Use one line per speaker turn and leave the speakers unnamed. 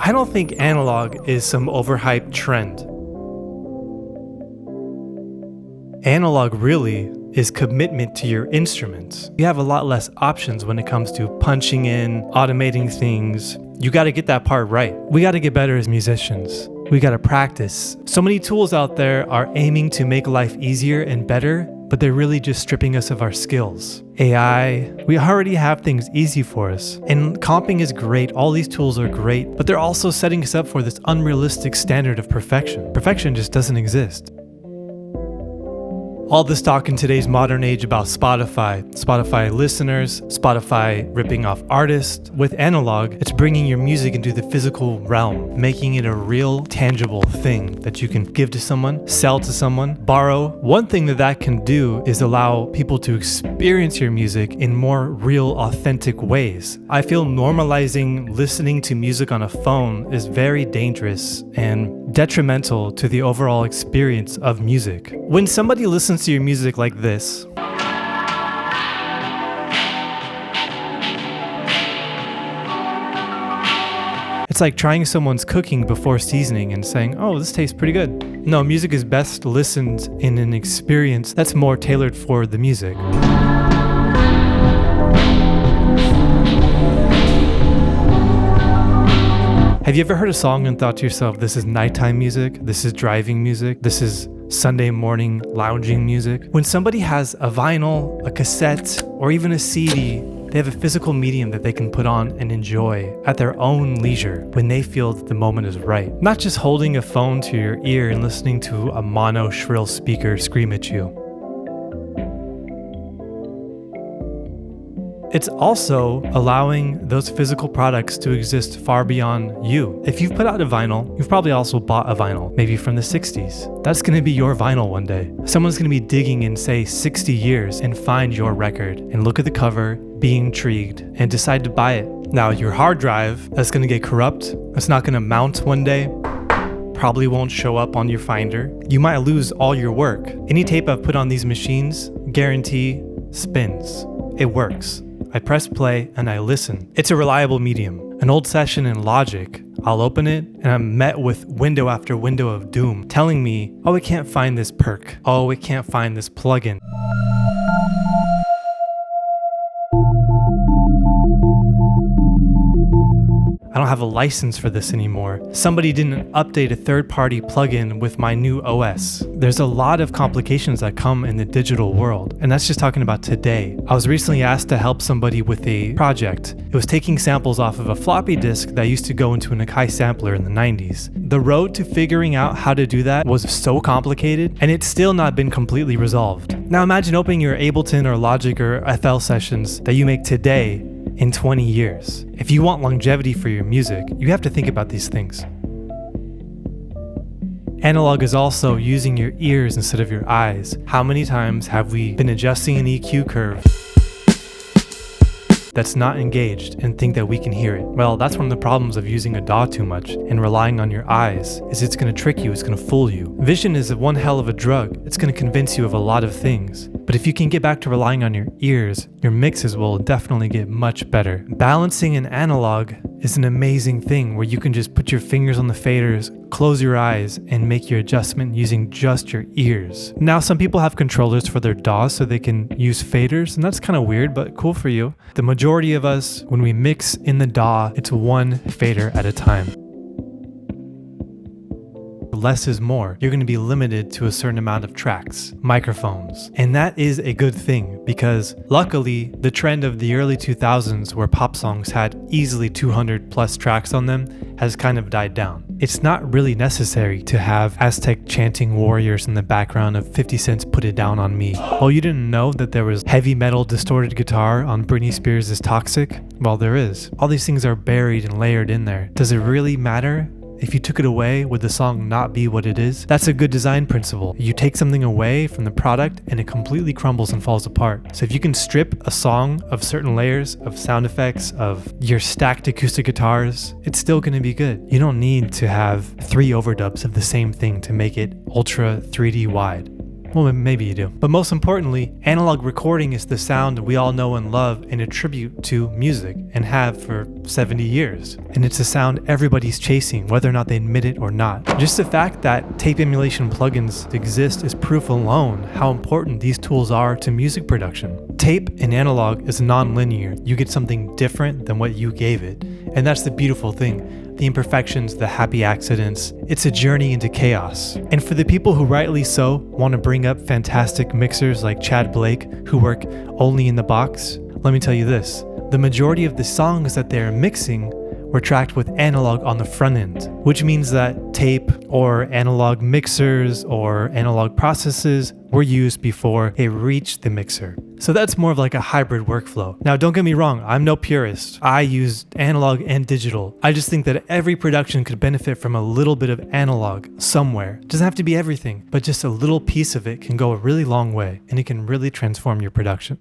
I don't think analog is some overhyped trend. Analog really is commitment to your instruments. You have a lot less options when it comes to punching in, automating things. You got to get that part right. We got to get better as musicians. We got to practice. So many tools out there are aiming to make life easier and better, but they're really just stripping us of our skills. AI, we already have things easy for us. And comping is great, all these tools are great, but they're also setting us up for this unrealistic standard of perfection. Perfection just doesn't exist. All this talk in today's modern age about Spotify listeners, Spotify ripping off artists. With analog, it's bringing your music into the physical realm, making it a real, tangible thing that you can give to someone, sell to someone, borrow. One thing that can do is allow people to experience your music in more real, authentic ways. I feel normalizing listening to music on a phone is very dangerous and detrimental to the overall experience of music. When somebody listens to your music like this, it's like trying someone's cooking before seasoning and saying, oh, this tastes pretty good. No, music is best listened in an experience that's more tailored for the music. Have you ever heard a song and thought to yourself, this is nighttime music, this is driving music, this is Sunday morning lounging music? When somebody has a vinyl, a cassette, or even a CD, they have a physical medium that they can put on and enjoy at their own leisure when they feel that the moment is right. Not just holding a phone to your ear and listening to a mono shrill speaker scream at you. It's also allowing those physical products to exist far beyond you. If you've put out a vinyl, you've probably also bought a vinyl, maybe from the 60s. That's gonna be your vinyl one day. Someone's gonna be digging in, say, 60 years and find your record and look at the cover, be intrigued, and decide to buy it. Now, your hard drive, that's gonna get corrupt. It's not gonna mount one day. Probably won't show up on your Finder. You might lose all your work. Any tape I've put on these machines, guarantee, spins. It works. I press play and I listen. It's a reliable medium. An old session in Logic, I'll open it and I'm met with window after window of doom telling me, oh, it can't find this perk. Oh, it can't find this plugin. I don't have a license for this anymore. Somebody didn't update a third-party plugin with my new OS. There's a lot of complications that come in the digital world, and that's just talking about today. I was recently asked to help somebody with a project. It was taking samples off of a floppy disk that used to go into an Akai sampler in the 90s. The road to figuring out how to do that was so complicated, and it's still not been completely resolved. Now imagine opening your Ableton or Logic or FL sessions that you make today in 20 years. If you want longevity for your music, you have to think about these things. Analog is also using your ears instead of your eyes. How many times have we been adjusting an EQ curve that's not engaged and think that we can hear it? Well, that's one of the problems of using a DAW too much and relying on your eyes, is it's going to trick you, it's going to fool you. Vision is one hell of a drug. It's going to convince you of a lot of things. But if you can get back to relying on your ears, your mixes will definitely get much better. Balancing an analog is an amazing thing where you can just put your fingers on the faders, close your eyes, and make your adjustment using just your ears. Now, some people have controllers for their DAWs so they can use faders, and that's kind of weird, but cool for you. The majority of us, when we mix in the DAW, it's one fader at a time. Less is more. You're going to be limited to a certain amount of tracks, microphones. And that is a good thing because luckily the trend of the early 2000s where pop songs had easily 200 plus tracks on them has kind of died down. It's not really necessary to have Aztec chanting warriors in the background of 50 Cent's Put It Down on Me. Oh, you didn't know that there was heavy metal distorted guitar on Britney Spears' Toxic? Well, there is. All these things are buried and layered in there. Does it really matter? If you took it away, would the song not be what it is? That's a good design principle. You take something away from the product and it completely crumbles and falls apart. So if you can strip a song of certain layers of sound effects, of your stacked acoustic guitars, it's still going to be good. You don't need to have 3 overdubs of the same thing to make it ultra 3D wide. Well, maybe you do. But most importantly, analog recording is the sound we all know and love and attribute to music and have for 70 years. And it's a sound everybody's chasing, whether or not they admit it or not. Just the fact that tape emulation plugins exist is proof alone how important these tools are to music production. Tape and analog is non-linear. You get something different than what you gave it. And that's the beautiful thing. The imperfections, the happy accidents. It's a journey into chaos. And for the people who rightly so want to bring up fantastic mixers like Chad Blake, who work only in the box, let me tell you this. The majority of the songs that they're mixing were tracked with analog on the front end, which means that tape or analog mixers or analog processes were used before it reached the mixer. So that's more of like a hybrid workflow. Now, don't get me wrong, I'm no purist. I use analog and digital. I just think that every production could benefit from a little bit of analog somewhere. It doesn't have to be everything, but just a little piece of it can go a really long way, and it can really transform your production.